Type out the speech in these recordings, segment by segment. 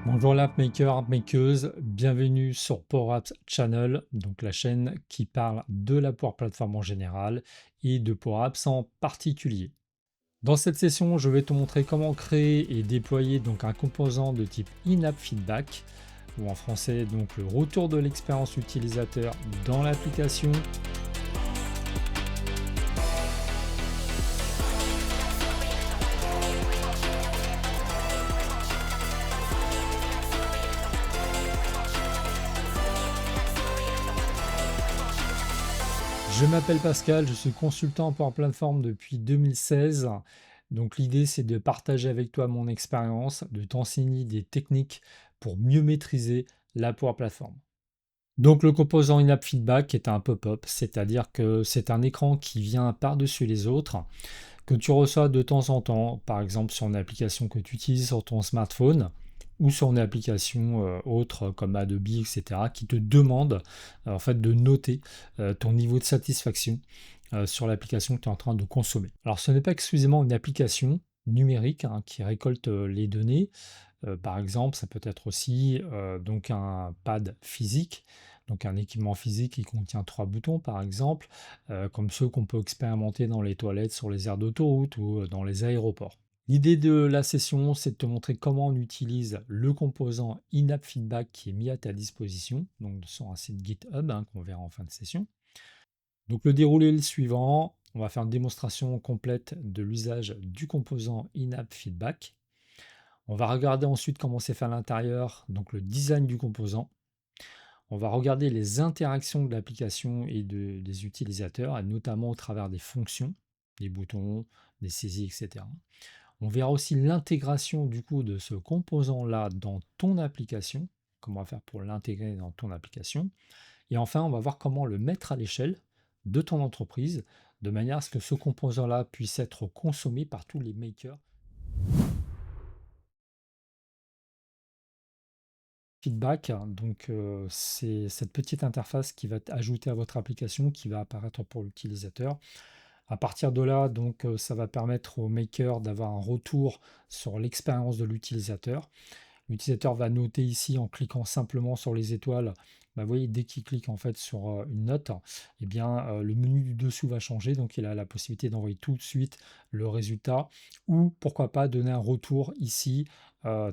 Bonjour l'appmaker, appmakeuse, bienvenue sur Power Apps Channel, donc la chaîne qui parle de la Power Platform en général et de Power Apps en particulier. Dans cette session, je vais te montrer comment créer et déployer donc un composant de type in-app feedback, ou en français donc le retour de l'expérience utilisateur dans l'application. Je m'appelle Pascal, je suis consultant en Power Platform depuis 2016. Donc l'idée c'est de partager avec toi mon expérience, de t'enseigner des techniques pour mieux maîtriser la Power Platform. Donc le composant in-app feedback est un pop-up, c'est-à-dire que c'est un écran qui vient par-dessus les autres, que tu reçois de temps en temps, par exemple sur une application que tu utilises sur ton smartphone ou sur une application autre comme Adobe, etc., qui te demande en fait de noter ton niveau de satisfaction sur l'application que tu es en train de consommer. Alors ce n'est pas exclusivement une application numérique qui récolte les données. Par exemple, ça peut être aussi donc un pad physique, donc un équipement physique qui contient 3 boutons par exemple, comme ceux qu'on peut expérimenter dans les toilettes sur les aires d'autoroute ou dans les aéroports. L'idée de la session, c'est de te montrer comment on utilise le composant in-app feedback qui est mis à ta disposition, donc sur un site GitHub qu'on verra en fin de session. Donc le déroulé est le suivant, on va faire une démonstration complète de l'usage du composant in-app feedback. On va regarder ensuite comment c'est fait à l'intérieur, donc le design du composant. On va regarder les interactions de l'application et des utilisateurs, et notamment au travers des fonctions, des boutons, des saisies, etc. On verra aussi l'intégration du coup de ce composant-là dans ton application, comment on va faire pour l'intégrer dans ton application. Et enfin, on va voir comment le mettre à l'échelle de ton entreprise, de manière à ce que ce composant-là puisse être consommé par tous les makers. Feedback, donc c'est cette petite interface qui va être ajoutée à votre application, qui va apparaître pour l'utilisateur. À partir de là, donc ça va permettre au maker d'avoir un retour sur l'expérience de l'utilisateur. L'utilisateur va noter ici en cliquant simplement sur les étoiles. Bah, vous voyez, dès qu'il clique en fait sur une note, eh bien, le menu du dessous va changer. Donc il a la possibilité d'envoyer tout de suite le résultat ou pourquoi pas donner un retour ici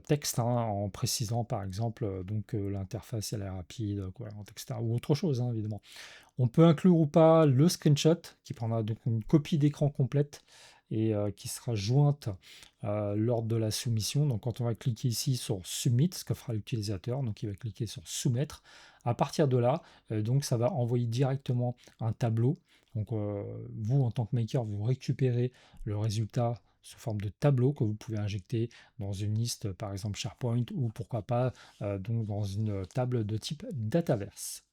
texte en précisant par exemple l'interface elle est rapide, quoi, etc. Ou autre chose évidemment. On peut inclure ou pas le screenshot qui prendra donc une copie d'écran complète et qui sera jointe lors de la soumission. Donc quand on va cliquer ici sur Submit, ce que fera l'utilisateur, donc il va cliquer sur Soumettre. À partir de là, donc ça va envoyer directement un tableau. Donc vous, en tant que maker, vous récupérez le résultat sous forme de tableau que vous pouvez injecter dans une liste, par exemple SharePoint, ou pourquoi pas donc dans une table de type Dataverse.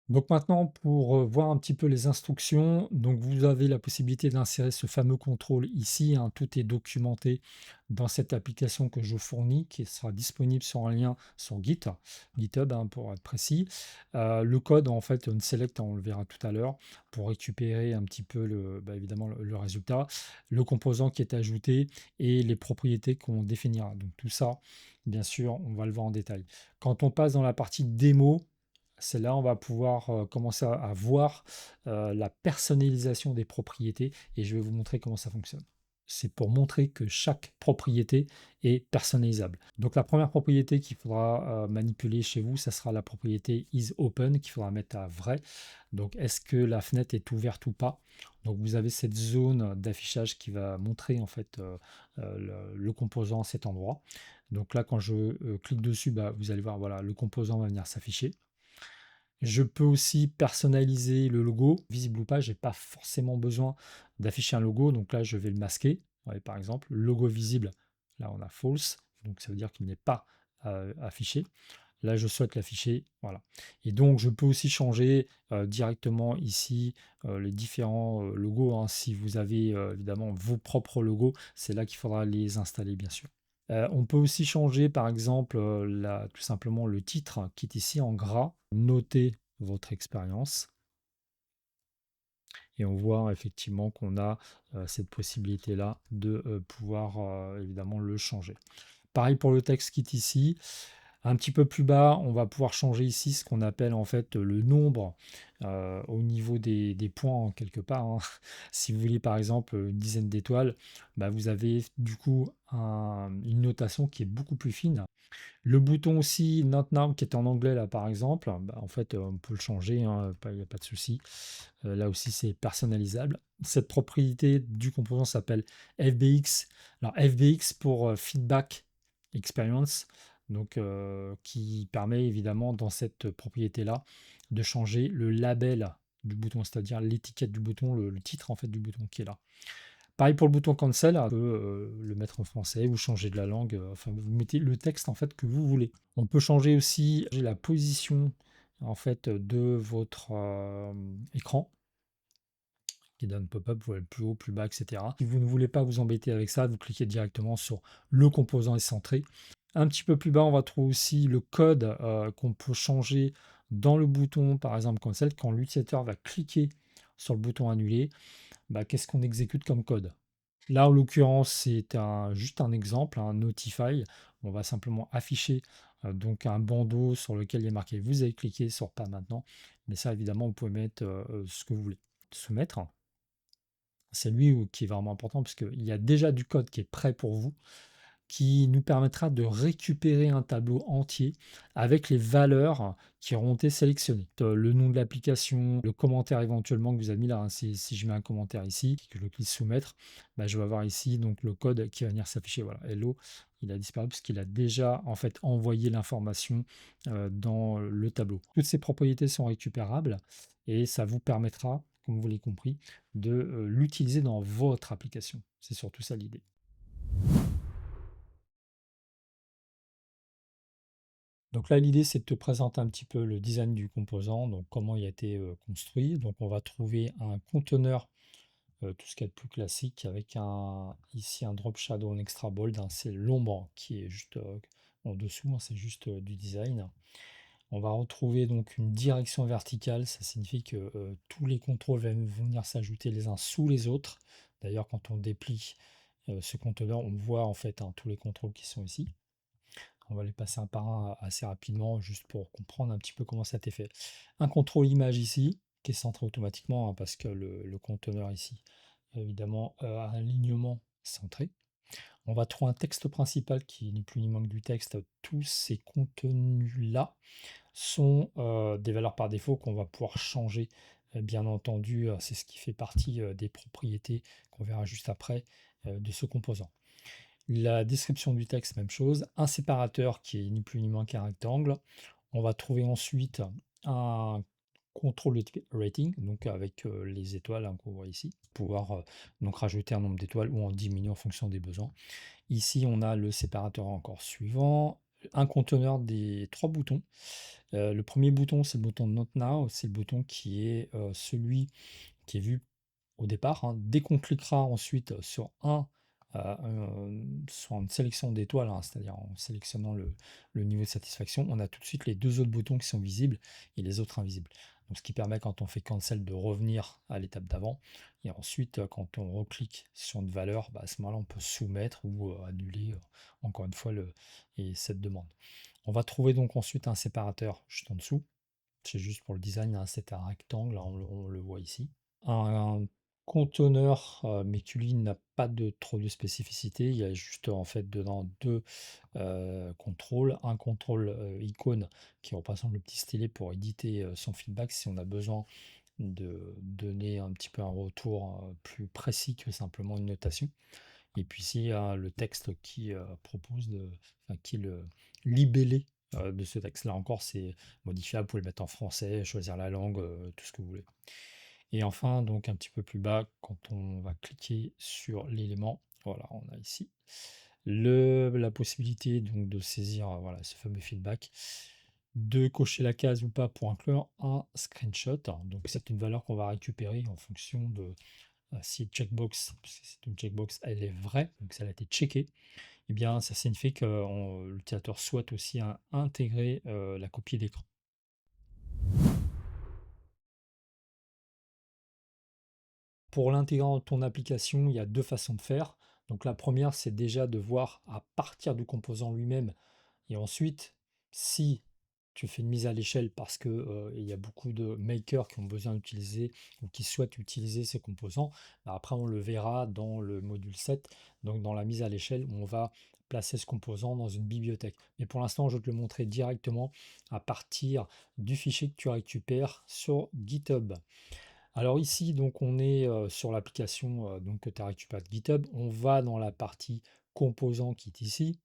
Donc maintenant, pour voir un petit peu les instructions, donc vous avez la possibilité d'insérer ce fameux contrôle ici, tout est documenté dans cette application que je fournis, qui sera disponible sur un lien sur GitHub pour être précis. Le code, en fait, on select, on le verra tout à l'heure, pour récupérer un petit peu évidemment le résultat, le composant qui est ajouté et les propriétés qu'on définira. Donc tout ça, bien sûr, on va le voir en détail. Quand on passe dans la partie démo, c'est là où on va pouvoir commencer à voir la personnalisation des propriétés et je vais vous montrer comment ça fonctionne. C'est pour montrer que chaque propriété est personnalisable. Donc la première propriété qu'il faudra manipuler chez vous, ça sera la propriété isOpen qu'il faudra mettre à vrai. Donc est-ce que la fenêtre est ouverte ou pas? Donc vous avez cette zone d'affichage qui va montrer en fait le composant à cet endroit. Donc là quand je clique dessus, vous allez voir, voilà, le composant va venir s'afficher. Je peux aussi personnaliser le logo, visible ou pas, j'ai pas forcément besoin d'afficher un logo, donc là je vais le masquer. Ouais, par exemple, logo visible, là on a false, donc ça veut dire qu'il n'est pas affiché. Là je souhaite l'afficher, voilà. Et donc je peux aussi changer directement ici les différents logos. Si vous avez évidemment vos propres logos, c'est là qu'il faudra les installer bien sûr. On peut aussi changer par exemple tout simplement le titre qui est ici en gras, noter votre expérience. Et on voit effectivement qu'on a cette possibilité-là de pouvoir évidemment le changer. Pareil pour le text kit ici. Un petit peu plus bas, on va pouvoir changer ici ce qu'on appelle en fait le nombre au niveau des points en quelque part, hein. Si vous voulez par exemple une dizaine d'étoiles, bah, vous avez du coup une notation qui est beaucoup plus fine. Le bouton aussi Not Now qui est en anglais là par exemple, bah, en fait on peut le changer, hein, il n'y a pas de souci. Là aussi c'est personnalisable. Cette propriété du composant s'appelle FBX. Alors FBX pour Feedback Experience, donc qui permet évidemment dans cette propriété-là de changer le label du bouton, c'est-à-dire l'étiquette du bouton, le titre en fait du bouton qui est là. Pareil pour le bouton cancel, on peut le mettre en français ou changer de la langue, enfin vous mettez le texte en fait que vous voulez. On peut changer aussi la position en fait de votre écran qui donne pop-up, vous voyez, plus haut, plus bas, etc. Si vous ne voulez pas vous embêter avec ça, vous cliquez directement sur le composant est centré. Un petit peu plus bas, on va trouver aussi le code qu'on peut changer dans le bouton, par exemple cancel, quand l'utilisateur va cliquer sur le bouton annuler, bah, qu'est-ce qu'on exécute comme code? Là, en l'occurrence, c'est juste un exemple, un Notify. On va simplement afficher donc un bandeau sur lequel il est marqué vous avez cliqué sur pas maintenant. Mais ça, évidemment, vous pouvez mettre ce que vous voulez. Soumettre, c'est lui qui est vraiment important parce qu'il y a déjà du code qui est prêt pour vous, qui nous permettra de récupérer un tableau entier avec les valeurs qui auront été sélectionnées. Le nom de l'application, le commentaire éventuellement que vous avez mis là, hein, si je mets un commentaire ici, que je clique soumettre, bah, je vais avoir ici donc le code qui va venir s'afficher. Voilà, hello, il a disparu parce qu'il a déjà en fait envoyé l'information dans le tableau. Toutes ces propriétés sont récupérables et ça vous permettra, comme vous l'avez compris, de l'utiliser dans votre application. C'est surtout ça l'idée. Donc là, l'idée, c'est de te présenter un petit peu le design du composant, donc comment il a été construit. Donc on va trouver un conteneur, tout ce qu'il y a de plus classique, avec ici un drop shadow en extra bold, hein, c'est l'ombre qui est juste en dessous, hein, c'est juste du design. On va retrouver donc une direction verticale, ça signifie que tous les contrôles vont venir s'ajouter les uns sous les autres. D'ailleurs, quand on déplie ce conteneur, on voit en fait, hein, tous les contrôles qui sont ici. On va les passer un par un assez rapidement, juste pour comprendre un petit peu comment ça a été fait. Un contrôle image ici, qui est centré automatiquement, hein, parce que le conteneur ici, évidemment, a un alignement centré. On va trouver un texte principal qui n'est plus ni moins que du texte. Tous ces contenus-là sont des valeurs par défaut qu'on va pouvoir changer. Bien entendu, c'est ce qui fait partie des propriétés qu'on verra juste après de ce composant. La description du texte, même chose. Un séparateur qui est ni plus ni moins qu'un rectangle. On va trouver ensuite un contrôle rating, donc avec les étoiles, hein, qu'on voit ici, pouvoir donc rajouter un nombre d'étoiles ou en diminuer en fonction des besoins. Ici, on a le séparateur encore suivant, un conteneur des trois boutons. Le premier bouton, c'est le bouton Not Now, c'est le bouton qui est celui qui est vu au départ, hein. Dès qu'on cliquera ensuite sur une sélection d'étoiles, hein, c'est-à-dire en sélectionnant le niveau de satisfaction, on a tout de suite les deux autres boutons qui sont visibles et les autres invisibles. Donc, ce qui permet quand on fait cancel de revenir à l'étape d'avant. Et ensuite, quand on reclique sur une valeur, bah, à ce moment-là, on peut soumettre ou annuler encore une fois cette demande. On va trouver donc ensuite un séparateur juste en dessous. C'est juste pour le design, hein, c'est un rectangle, hein, on le voit ici. Un conteneur, mais qui lui n'a pas trop de spécificité. Il y a juste en fait dedans deux contrôles. Un contrôle icône qui représente le petit stylet pour éditer son feedback si on a besoin de donner un petit peu un retour plus précis que simplement une notation. Et puis ici, il y a le texte qui propose enfin, qui est le libellé de ce texte. Là encore, c'est modifiable. Vous pouvez le mettre en français, choisir la langue, tout ce que vous voulez. Et enfin, donc un petit peu plus bas, quand on va cliquer sur l'élément, voilà, on a ici la possibilité donc de saisir voilà, ce fameux feedback, de cocher la case ou pas pour inclure un screenshot. Donc c'est une valeur qu'on va récupérer en fonction de si checkbox, parce que c'est une checkbox, elle est vraie, donc ça a été checké, et bien ça signifie que l'utilisateur souhaite aussi intégrer la copie d'écran. Pour l'intégrer dans ton application, il y a deux façons de faire. Donc la première, c'est déjà de voir à partir du composant lui-même. Et ensuite, si tu fais une mise à l'échelle parce que, il y a beaucoup de makers qui ont besoin d'utiliser ou qui souhaitent utiliser ces composants, bah, après on le verra dans le module 7, donc dans la mise à l'échelle où on va placer ce composant dans une bibliothèque. Mais pour l'instant, je vais te le montrer directement à partir du fichier que tu récupères sur GitHub. Alors ici, donc on est sur l'application donc, que tu as récupérée de GitHub. On va dans la partie composant qui est ici.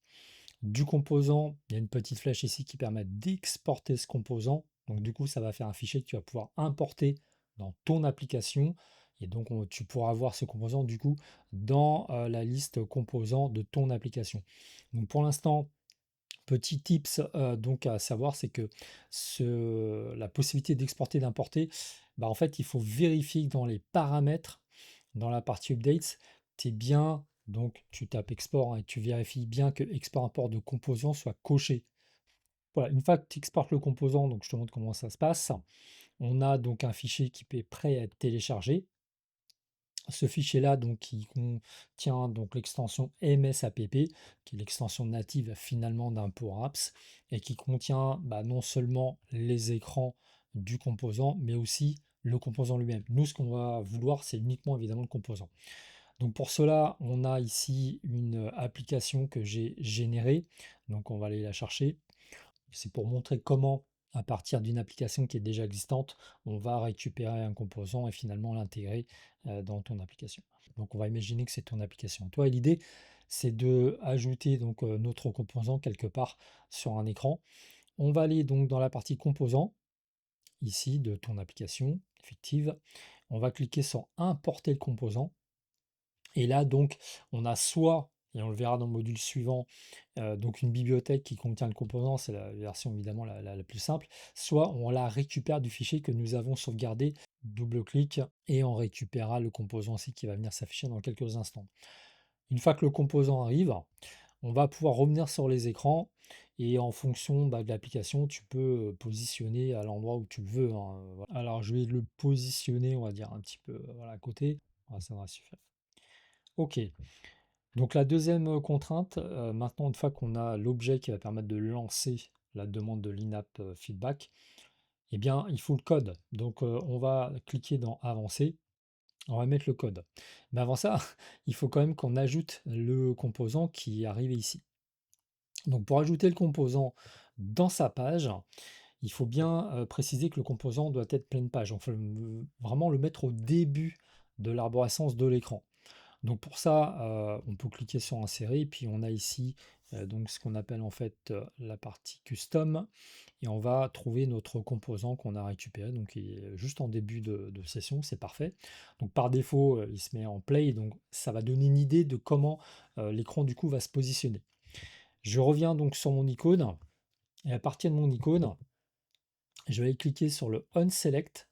Du composant, il y a une petite flèche ici qui permet d'exporter ce composant. Donc du coup, ça va faire un fichier que tu vas pouvoir importer dans ton application. Et donc tu pourras voir ce composant du coup dans la liste composants de ton application. Donc pour l'instant, petit tips donc à savoir, c'est que la possibilité d'exporter et d'importer, bah, en fait, il faut vérifier que dans les paramètres, dans la partie updates, tu es bien, donc tu tapes export hein, et tu vérifies bien que export-import de composants soit coché. Voilà, une fois que tu exportes le composant, donc je te montre comment ça se passe, on a donc un fichier qui est prêt à être téléchargé. Ce fichier-là, donc, qui contient donc l'extension MSApp, qui est l'extension native finalement d'un Power Apps, et qui contient bah, non seulement les écrans du composant, mais aussi le composant lui-même. Nous, ce qu'on va vouloir, c'est uniquement évidemment le composant. Donc pour cela, on a ici une application que j'ai générée. Donc on va aller la chercher. C'est pour montrer comment, à partir d'une application qui est déjà existante, on va récupérer un composant et finalement l'intégrer dans ton application. Donc on va imaginer que c'est ton application. Toi, et l'idée, c'est de ajouter donc notre composant quelque part sur un écran. On va aller donc dans la partie composants, ici, de ton application effective. On va cliquer sur importer le composant. Et là, donc, on a soit, et on le verra dans le module suivant, donc une bibliothèque qui contient le composant, c'est la version évidemment la plus simple, soit on la récupère du fichier que nous avons sauvegardé, double-clic, et on récupérera le composant aussi qui va venir s'afficher dans quelques instants. Une fois que le composant arrive, on va pouvoir revenir sur les écrans et en fonction bah, de l'application, tu peux positionner à l'endroit où tu le veux, hein, voilà. Alors je vais le positionner, on va dire un petit peu voilà, à côté. Voilà, ça va suffire. Ok, donc la deuxième contrainte, maintenant une fois qu'on a l'objet qui va permettre de lancer la demande de l'in-app feedback, eh bien il faut le code. Donc on va cliquer dans avancer, on va mettre le code. Mais avant ça, il faut quand même qu'on ajoute le composant qui est arrivé ici. Donc pour ajouter le composant dans sa page, il faut bien préciser que le composant doit être pleine page. On faut vraiment le mettre au début de l'arborescence de l'écran. Donc pour ça, on peut cliquer sur insérer, puis on a ici donc ce qu'on appelle en fait la partie custom, et on va trouver notre composant qu'on a récupéré, donc il est juste en début de session, c'est parfait. Donc par défaut, il se met en play, donc ça va donner une idée de comment l'écran du coup va se positionner. Je reviens donc sur mon icône, et à partir de mon icône, je vais aller cliquer sur le onSelect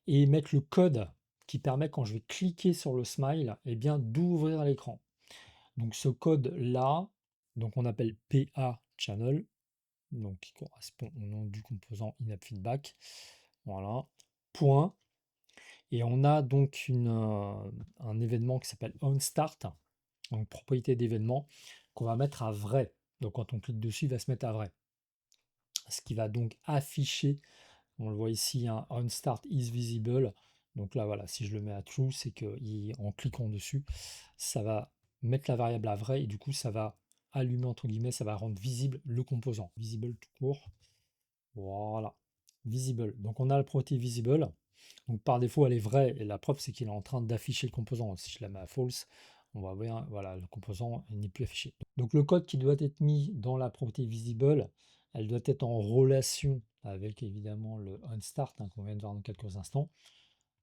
et mettre le code qui permet quand je vais cliquer sur le smile, eh bien d'ouvrir l'écran. Donc ce code-là, donc on appelle PA channel, donc qui correspond au nom du composant in-app feedback. Voilà, point. Et on a donc un événement qui s'appelle onStart, donc propriété d'événement, qu'on va mettre à vrai. Donc quand on clique dessus, il va se mettre à vrai. Ce qui va donc afficher, on le voit ici, un onStart is visible. Donc là, voilà, si je le mets à true, c'est qu'en cliquant dessus, ça va mettre la variable à vrai et du coup, ça va allumer, entre guillemets, ça va rendre visible le composant. Visible tout court. Voilà. Visible. Donc on a la propriété visible. Donc par défaut, elle est vraie et la preuve, c'est qu'il est en train d'afficher le composant. Si je la mets à false, on va voir, voilà, le composant n'est plus affiché. Donc le code qui doit être mis dans la propriété visible, elle doit être en relation avec évidemment le onStart hein, qu'on vient de voir dans quelques instants.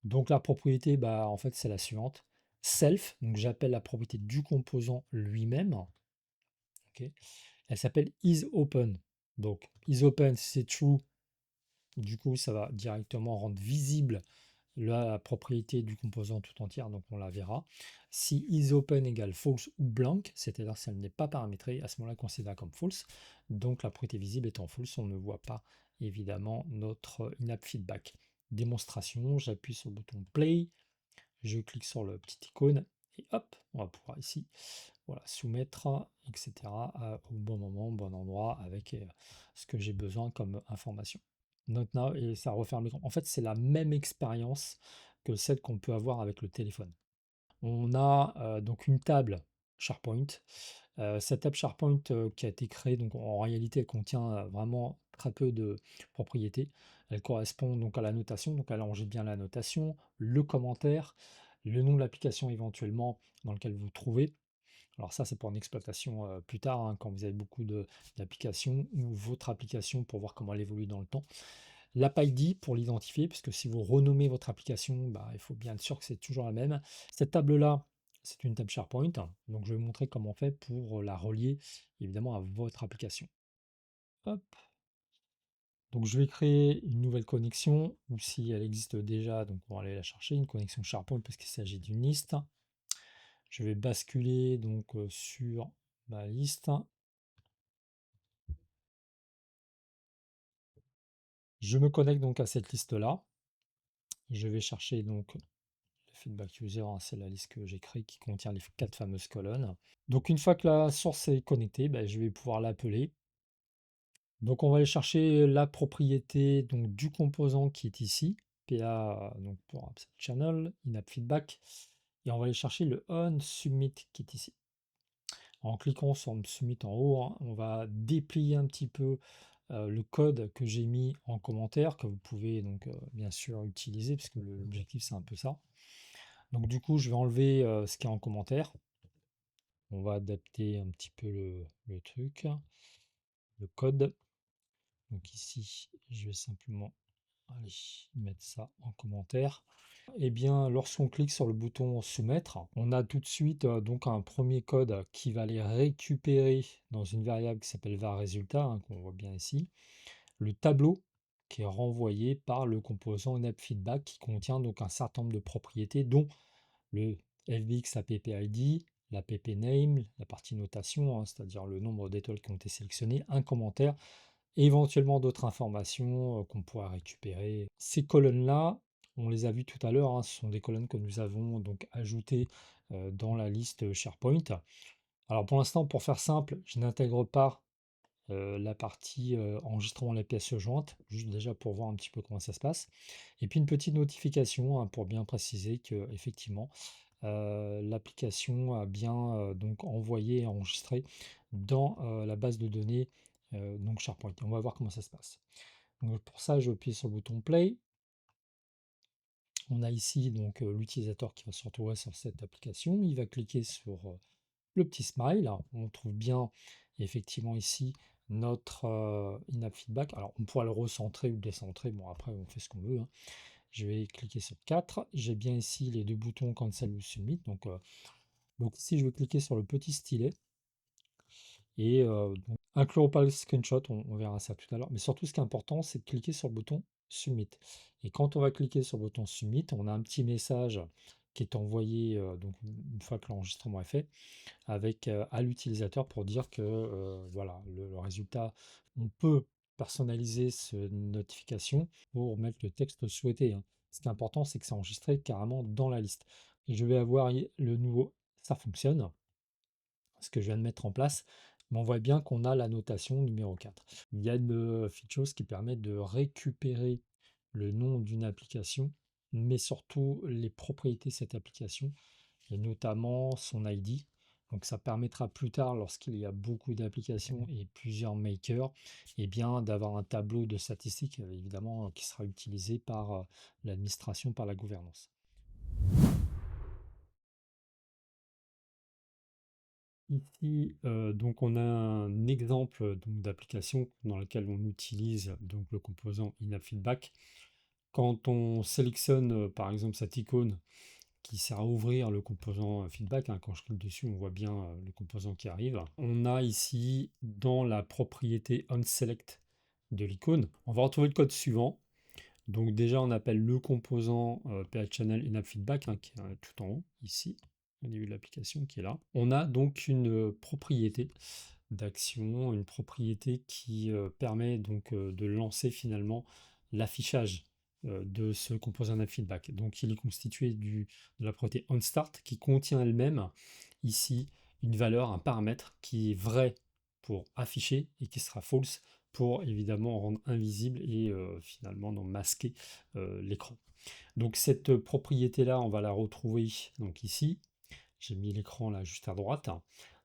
Donc la propriété, bah, en fait, c'est la suivante. Self, donc j'appelle la propriété du composant lui-même. Ok. Elle s'appelle isOpen. Donc isOpen, si c'est true, du coup, ça va directement rendre visible la propriété du composant tout entière, donc on la verra. Si isOpen égale false ou blank, c'est-à-dire si elle n'est pas paramétrée, à ce moment-là, on considère comme false. Donc la propriété visible étant false, on ne voit pas évidemment notre in-app feedback. Démonstration, j'appuie sur le bouton play, je clique sur le petit icône et hop, on va pouvoir ici, voilà, soumettre, etc. Au bon moment, au bon endroit, avec ce que j'ai besoin comme information. Note now, et ça referme l'écran. En fait, c'est la même expérience que celle qu'on peut avoir avec le téléphone. On a donc une table SharePoint. Cette table SharePoint qui a été créée, donc en réalité, elle contient vraiment très peu de propriétés. Elle correspond donc à la notation, donc elle range bien la notation, le commentaire, le nom de l'application éventuellement dans lequel vous vous trouvez. Alors ça, c'est pour une exploitation plus tard, hein, quand vous avez beaucoup d'applications ou votre application pour voir comment elle évolue dans le temps. L'AppID pour l'identifier, puisque si vous renommez votre application, bah, il faut bien être sûr que c'est toujours la même. Cette table-là, c'est une table SharePoint, donc je vais vous montrer comment on fait pour la relier évidemment à votre application. Hop. Donc je vais créer une nouvelle connexion, ou si elle existe déjà, donc on va aller la chercher, une connexion SharePoint parce qu'il s'agit d'une liste. Je vais basculer donc sur ma liste. Je me connecte donc à cette liste-là. Je vais chercher donc le feedback user, hein, c'est la liste que j'ai créée qui contient les 4 fameuses colonnes. Donc une fois que la source est connectée, ben, je vais pouvoir l'appeler. Donc on va aller chercher la propriété donc, du composant qui est ici, PA donc pour App Channel, in-app feedback, et on va aller chercher le on submit qui est ici. En cliquant sur submit en haut, hein, on va déplier un petit peu le code que j'ai mis en commentaire, que vous pouvez donc bien sûr utiliser, puisque l'objectif c'est un peu ça. Donc du coup, je vais enlever ce qui est en commentaire. On va adapter un petit peu le truc, le code. Donc ici, je vais simplement aller mettre ça en commentaire. Et bien, lorsqu'on clique sur le bouton soumettre, on a tout de suite donc un premier code qui va aller récupérer dans une variable qui s'appelle var résultat, hein, qu'on voit bien ici, le tableau qui est renvoyé par le composant feedback qui contient donc un certain nombre de propriétés, dont le FBX AppID, l'app name, la partie notation, hein, c'est-à-dire le nombre d'étoiles qui ont été sélectionnées, un commentaire, et éventuellement d'autres informations qu'on pourra récupérer. Ces colonnes-là, on les a vues tout à l'heure, hein, ce sont des colonnes que nous avons donc ajoutées dans la liste SharePoint. Alors pour l'instant, pour faire simple, je n'intègre pas la partie enregistrement de la pièce jointe, juste déjà pour voir un petit peu comment ça se passe. Et puis une petite notification hein, pour bien préciser que effectivement l'application a bien donc envoyé et enregistré dans la base de données donc SharePoint. On va voir comment ça se passe. Donc pour ça, je appuie sur le bouton Play. On a ici donc l'utilisateur qui va se retrouver sur cette application. Il va cliquer sur le petit smile. On trouve bien effectivement ici notre in-app feedback. Alors on pourra le recentrer ou le décentrer. Bon après on fait ce qu'on veut, hein. Je vais cliquer sur 4. J'ai bien ici les deux boutons Cancel ou Submit. Donc ici, je vais cliquer sur le petit stylet et donc, inclure ou pas le screenshot, on verra ça tout à l'heure. Mais surtout, ce qui est important, c'est de cliquer sur le bouton Submit. Et quand on va cliquer sur le bouton Submit, on a un petit message qui est envoyé donc une fois que l'enregistrement est fait, avec à l'utilisateur pour dire que voilà, le résultat, on peut personnaliser cette notification pour mettre le texte souhaité, hein. Ce qui est important, c'est que c'est enregistré carrément dans la liste. Et je vais avoir le nouveau, ça fonctionne, ce que je viens de mettre en place, mais on voit bien qu'on a la notation numéro 4. Il y a une feature qui permet de récupérer le nom d'une application, mais surtout les propriétés de cette application, et notamment son ID. Donc ça permettra plus tard, lorsqu'il y a beaucoup d'applications et plusieurs makers, eh bien d'avoir un tableau de statistiques, évidemment, qui sera utilisé par l'administration, par la gouvernance. Ici, donc on a un exemple donc d'application dans laquelle on utilise donc le composant in-app feedback. Quand on sélectionne par exemple cette icône qui sert à ouvrir le composant feedback, hein, quand je clique dessus, on voit bien le composant qui arrive. On a ici dans la propriété onSelect de l'icône, on va retrouver le code suivant. Donc déjà, on appelle le composant phChannel in-app feedback, hein, qui est tout en haut, ici, au début de l'application, qui est là. On a donc une propriété d'action, une propriété qui permet donc de lancer finalement l'affichage de ce composant feedback. Donc il est constitué de la propriété onStart qui contient elle-même ici une valeur, un paramètre qui est vrai pour afficher et qui sera false pour évidemment rendre invisible et finalement donc masquer l'écran. Donc cette propriété-là, on va la retrouver donc ici. J'ai mis l'écran là juste à droite.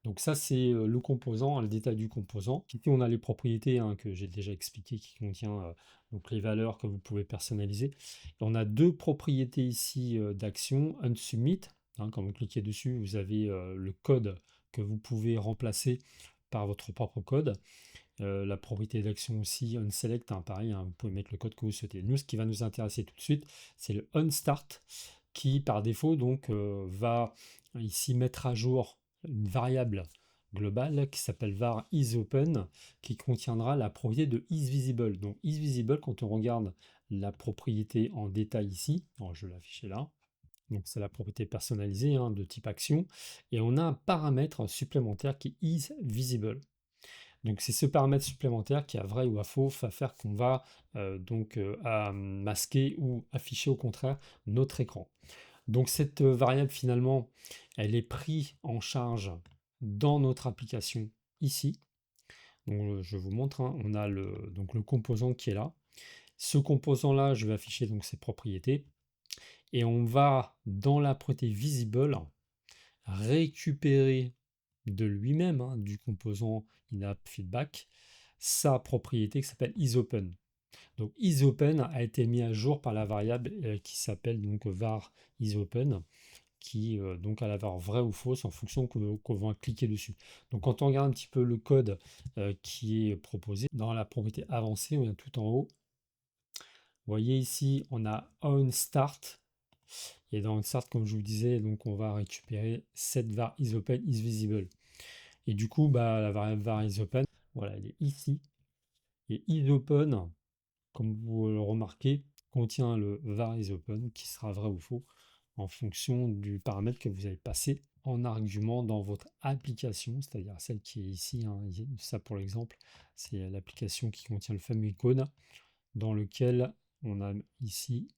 Donc ça c'est le composant, le détail du composant. Ici on a les propriétés que j'ai déjà expliquées qui contient donc les valeurs que vous pouvez personnaliser. Et on a deux propriétés ici d'action, unsubmit. Quand vous cliquez dessus, vous avez le code que vous pouvez remplacer par votre propre code. La propriété d'action aussi, onSelect, pareil, vous pouvez mettre le code que vous souhaitez. Nous, ce qui va nous intéresser tout de suite, c'est le onStart qui, par défaut, donc, va ici mettre à jour une variable globale qui s'appelle var isOpen, qui contiendra la propriété de isVisible. Donc, isVisible, quand on regarde la propriété en détail ici, je vais l'afficher là, donc c'est la propriété personnalisée de type action, et on a un paramètre supplémentaire qui est isVisible. Donc c'est ce paramètre supplémentaire qui, à vrai ou à faux, va faire qu'on va à masquer ou afficher au contraire notre écran. Donc cette variable finalement, elle est prise en charge dans notre application ici. Donc je vous montre, on a donc le composant qui est là. Ce composant-là, je vais afficher donc ses propriétés. Et on va, dans la propriété visible, récupérer de lui-même, du composant in-app feedback, sa propriété qui s'appelle isOpen. Donc isOpen a été mis à jour par la variable qui s'appelle donc var isOpen, qui donc a la valeur vraie ou fausse en fonction qu'on va cliquer dessus. Donc quand on regarde un petit peu le code qui est proposé dans la propriété avancée, on vient tout en haut. Vous voyez ici, on a onStart. Et dans onStart, comme je vous disais, donc on va récupérer cette var isOpen isVisible. Et du coup, la variable var isOpen, voilà, elle est ici. Et isOpen, comme vous le remarquez, contient le var isOpen qui sera vrai ou faux en fonction du paramètre que vous avez passé en argument dans votre application, c'est-à-dire celle qui est ici. Ça pour l'exemple, c'est l'application qui contient le fameux icône dans lequel on a ici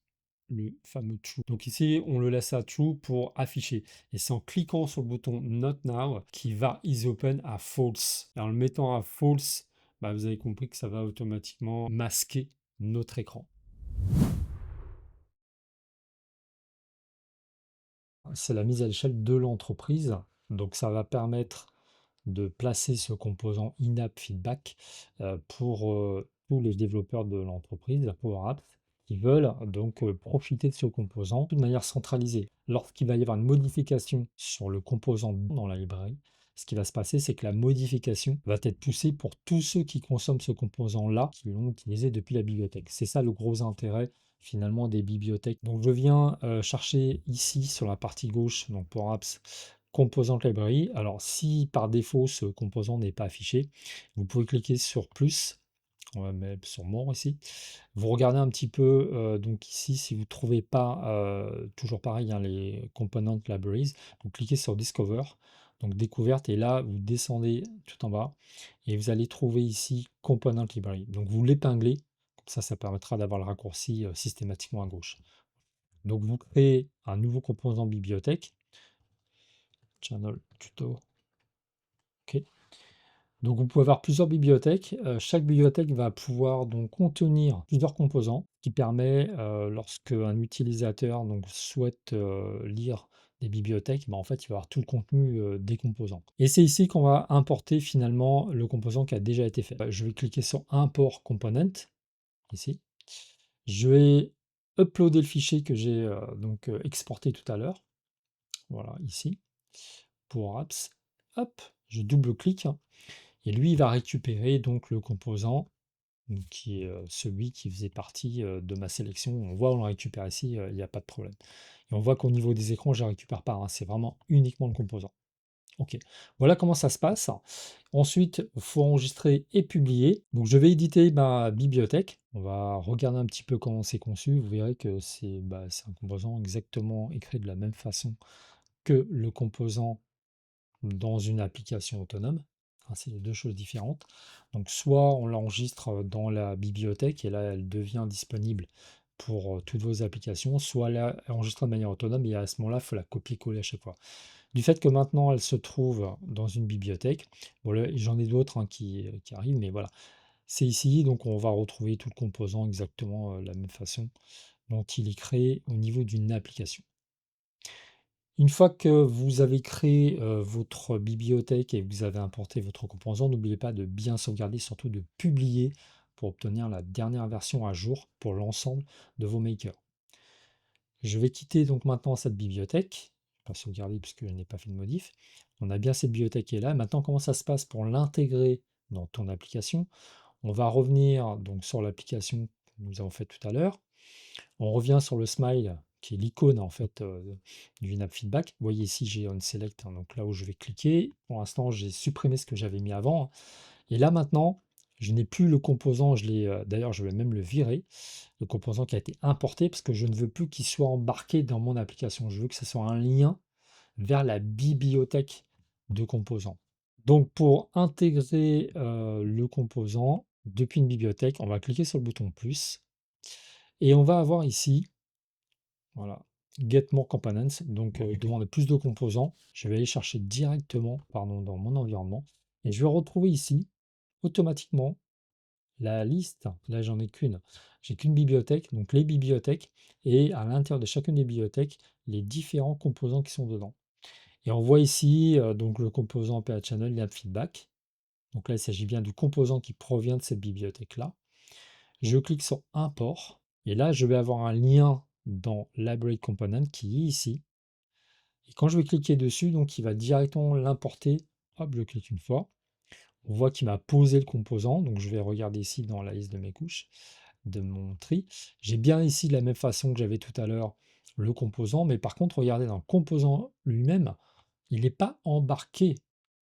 le fameux true. Donc ici, on le laisse à true pour afficher. Et c'est en cliquant sur le bouton Not Now qui va isOpen à false. Et en le mettant à false, vous avez compris que ça va automatiquement masquer notre écran. C'est la mise à l'échelle de l'entreprise. Donc ça va permettre de placer ce composant in-app feedback pour tous les développeurs de l'entreprise, la Power Apps, qui veulent donc profiter de ce composant de manière centralisée. Lorsqu'il va y avoir une modification sur le composant dans la librairie, ce qui va se passer, c'est que la modification va être poussée pour tous ceux qui consomment ce composant-là, qui l'ont utilisé depuis la bibliothèque. C'est ça le gros intérêt finalement des bibliothèques. Donc je viens chercher ici sur la partie gauche, donc Power Apps, composant library. Alors si par défaut ce composant n'est pas affiché, vous pouvez cliquer sur plus. On va mettre sur more ici. Vous regardez un petit peu donc ici si vous ne trouvez pas toujours pareil les component libraries, vous cliquez sur discover, donc découverte, et là vous descendez tout en bas et vous allez trouver ici component library. Donc vous l'épinglez, comme ça permettra d'avoir le raccourci systématiquement à gauche. Donc vous créez un nouveau composant bibliothèque. Channel tuto. OK. Donc vous pouvez avoir plusieurs bibliothèques. Chaque bibliothèque va pouvoir donc contenir plusieurs composants qui permet, lorsque un utilisateur donc souhaite lire des bibliothèques, en fait, il va avoir tout le contenu des composants. Et c'est ici qu'on va importer finalement le composant qui a déjà été fait. Je vais cliquer sur Import Component, ici. Je vais uploader le fichier que j'ai exporté tout à l'heure. Voilà, ici. Pour Apps. Hop, je double-clique. Et lui, il va récupérer donc le composant qui est celui qui faisait partie de ma sélection. On voit, on le récupère ici, il n'y a pas de problème. Et on voit qu'au niveau des écrans, je ne récupère pas, c'est vraiment uniquement le composant. Ok, voilà comment ça se passe. Ensuite, il faut enregistrer et publier. Donc je vais éditer ma bibliothèque. On va regarder un petit peu comment c'est conçu. Vous verrez que c'est un composant exactement écrit de la même façon que le composant dans une application autonome. C'est deux choses différentes. Donc soit on l'enregistre dans la bibliothèque et là elle devient disponible pour toutes vos applications, soit là, enregistrée de manière autonome, et à ce moment-là, il faut la copier-coller à chaque fois. Du fait que maintenant elle se trouve dans une bibliothèque, bon, j'en ai d'autres hein, qui arrivent, mais voilà, c'est ici, donc on va retrouver tout le composant exactement de la même façon dont il est créé au niveau d'une application. Une fois que vous avez créé votre bibliothèque et que vous avez importé votre composant, n'oubliez pas de bien sauvegarder, surtout de publier pour obtenir la dernière version à jour pour l'ensemble de vos makers. Je vais quitter donc maintenant cette bibliothèque, pas sauvegarder puisque je n'ai pas fait de modif. On a bien cette bibliothèque qui est là. Maintenant, comment ça se passe pour l'intégrer dans ton application? On va revenir donc sur l'application que nous avons fait tout à l'heure. On revient sur le smile qui est l'icône en fait du Winamp Feedback. Vous voyez ici j'ai on select, hein, donc là où je vais cliquer. Pour l'instant, j'ai supprimé ce que j'avais mis avant, hein. Et là maintenant, je n'ai plus le composant, d'ailleurs je vais même le virer, le composant qui a été importé, parce que je ne veux plus qu'il soit embarqué dans mon application. Je veux que ce soit un lien vers la bibliothèque de composants. Donc pour intégrer le composant depuis une bibliothèque, on va cliquer sur le bouton plus et on va avoir ici, voilà, Get More Components. Donc demander plus de composants. Je vais aller chercher directement pardon, dans mon environnement et je vais retrouver ici automatiquement la liste. Là, j'en ai qu'une. J'ai qu'une bibliothèque, donc les bibliothèques, et à l'intérieur de chacune des bibliothèques, les différents composants qui sont dedans. Et on voit ici donc le composant PH Channel, Lab Feedback. Donc là, il s'agit bien du composant qui provient de cette bibliothèque-là. Je clique sur Import, et là, je vais avoir un lien dans Library Component qui est ici. Et quand je vais cliquer dessus, donc il va directement l'importer. Hop, je clique une fois. On voit qu'il m'a posé le composant, donc je vais regarder ici dans la liste de mes couches, de mon tri. J'ai bien ici de la même façon que j'avais tout à l'heure le composant, mais par contre, regardez dans le composant lui-même, il n'est pas embarqué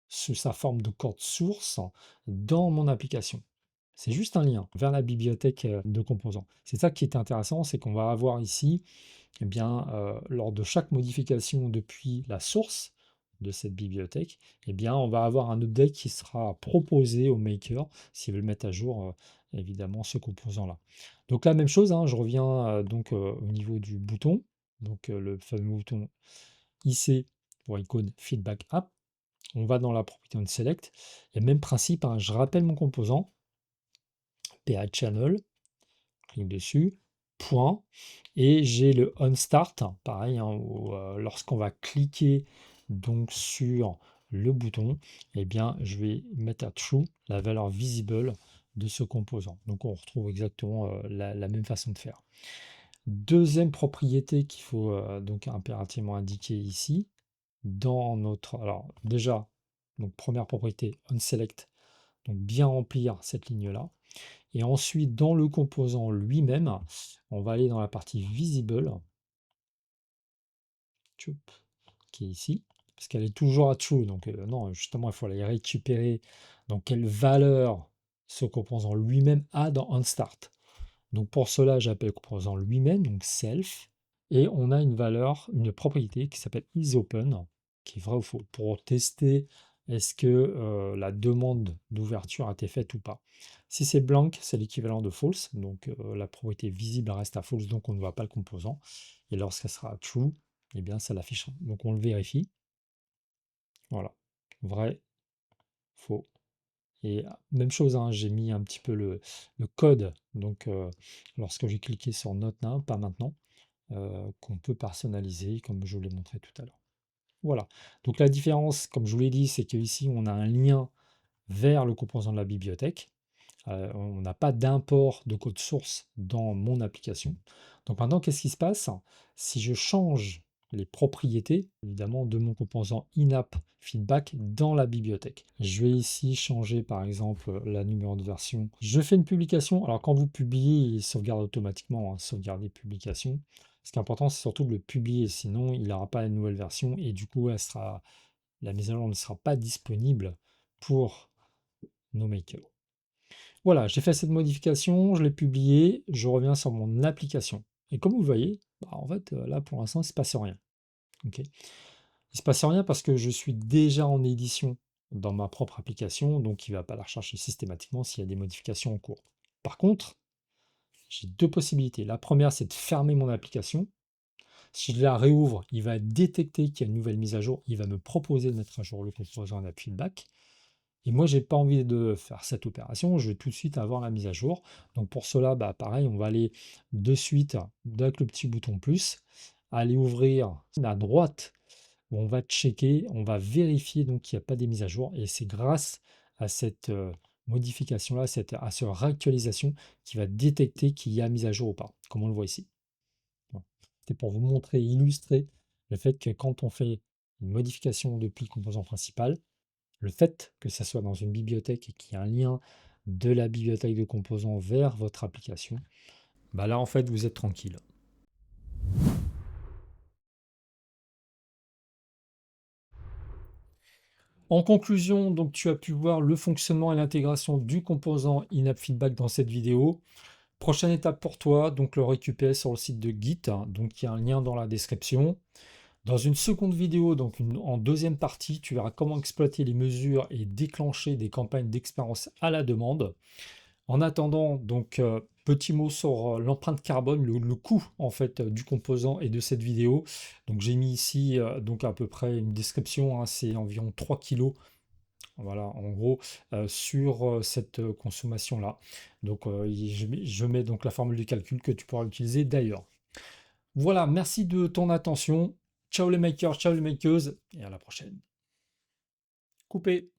sous sa forme de code source dans mon application. C'est juste un lien vers la bibliothèque de composants. C'est ça qui est intéressant, c'est qu'on va avoir ici, eh bien, lors de chaque modification depuis la source de cette bibliothèque, eh bien, on va avoir un update qui sera proposé au maker s'il veut mettre à jour évidemment ce composant-là. Donc la même chose, hein, je reviens donc au niveau du bouton, donc le fameux bouton IC pour icône Feedback App. On va dans la propriété on select, et même principe, hein, je rappelle mon composant, PH Channel, clique dessus, point, et j'ai le on start, pareil, hein, où, lorsqu'on va cliquer donc sur le bouton, eh bien je vais mettre à true la valeur visible de ce composant. Donc on retrouve exactement la même façon de faire. Deuxième propriété qu'il faut donc impérativement indiquer ici, dans notre... Alors déjà, donc première propriété, on select, donc bien remplir cette ligne-là. Et ensuite, dans le composant lui-même, on va aller dans la partie visible, qui est ici, parce qu'elle est toujours à true. Donc non, justement, il faut aller récupérer dans quelle valeur ce composant lui-même a dans onStart. Donc pour cela, j'appelle le composant lui-même, donc self, et on a une valeur, une propriété qui s'appelle isOpen, qui est vrai ou faux, pour tester est-ce que la demande d'ouverture a été faite ou pas. Si c'est blank, c'est l'équivalent de false, donc la propriété visible reste à false, donc on ne voit pas le composant. Et lorsqu'elle sera true, eh bien ça l'affiche. Donc on le vérifie. Voilà, vrai, faux. Et même chose, hein, j'ai mis un petit peu le code, donc lorsque j'ai cliqué sur Not Now, pas maintenant, qu'on peut personnaliser comme je vous l'ai montré tout à l'heure. Voilà, donc la différence, comme je vous l'ai dit, c'est qu'ici on a un lien vers le composant de la bibliothèque. On n'a pas d'import de code source dans mon application. Donc maintenant, qu'est-ce qui se passe si je change les propriétés, évidemment, de mon composant in-app feedback dans la bibliothèque? Je vais ici changer, par exemple, la numéro de version. Je fais une publication. Alors, quand vous publiez, il sauvegarde automatiquement, hein, sauvegarder publication. Ce qui est important, c'est surtout de le publier, sinon il n'aura pas une nouvelle version et du coup, la mise à jour ne sera pas disponible pour nos makers. Voilà, j'ai fait cette modification, je l'ai publié, je reviens sur mon application. Et comme vous le voyez, bah, en fait, là pour l'instant, il ne se passe rien. Ok. Il ne se passe rien parce que je suis déjà en édition dans ma propre application, donc il ne va pas la rechercher systématiquement s'il y a des modifications en cours. Par contre, j'ai deux possibilités. La première, c'est de fermer mon application. Si je la réouvre, il va détecter qu'il y a une nouvelle mise à jour. Il va me proposer de mettre à jour le composant d'app feedback. Et moi, j'ai pas envie de faire cette opération. Je vais tout de suite avoir la mise à jour. Donc pour cela, bah, pareil, on va aller de suite avec le petit bouton plus, aller ouvrir à droite où on va checker, on va vérifier donc qu'il n'y a pas des mises à jour. Et c'est grâce à cette modification-là, à cette réactualisation qui va détecter qu'il y a mise à jour ou pas, comme on le voit ici. Voilà. C'était pour vous montrer, illustrer le fait que quand on fait une modification depuis le composant principal, le fait que ça soit dans une bibliothèque et qu'il y ait un lien de la bibliothèque de composants vers votre application, bah là en fait vous êtes tranquille. En conclusion, donc tu as pu voir le fonctionnement et l'intégration du composant in-app feedback dans cette vidéo. Prochaine étape pour toi, donc le récupérer sur le site de Git, hein, donc il y a un lien dans la description. Dans une seconde vidéo, donc en deuxième partie, tu verras comment exploiter les mesures et déclencher des campagnes d'expérience à la demande. En attendant, donc petit mot sur l'empreinte carbone, le coût en fait du composant et de cette vidéo. Donc j'ai mis ici donc à peu près une description, hein, c'est environ 3 kilos. Voilà, en gros, sur cette consommation-là. Donc, je mets donc la formule de calcul que tu pourras utiliser d'ailleurs. Voilà, merci de ton attention. Ciao les makers, ciao les makeuses, et à la prochaine. Coupé.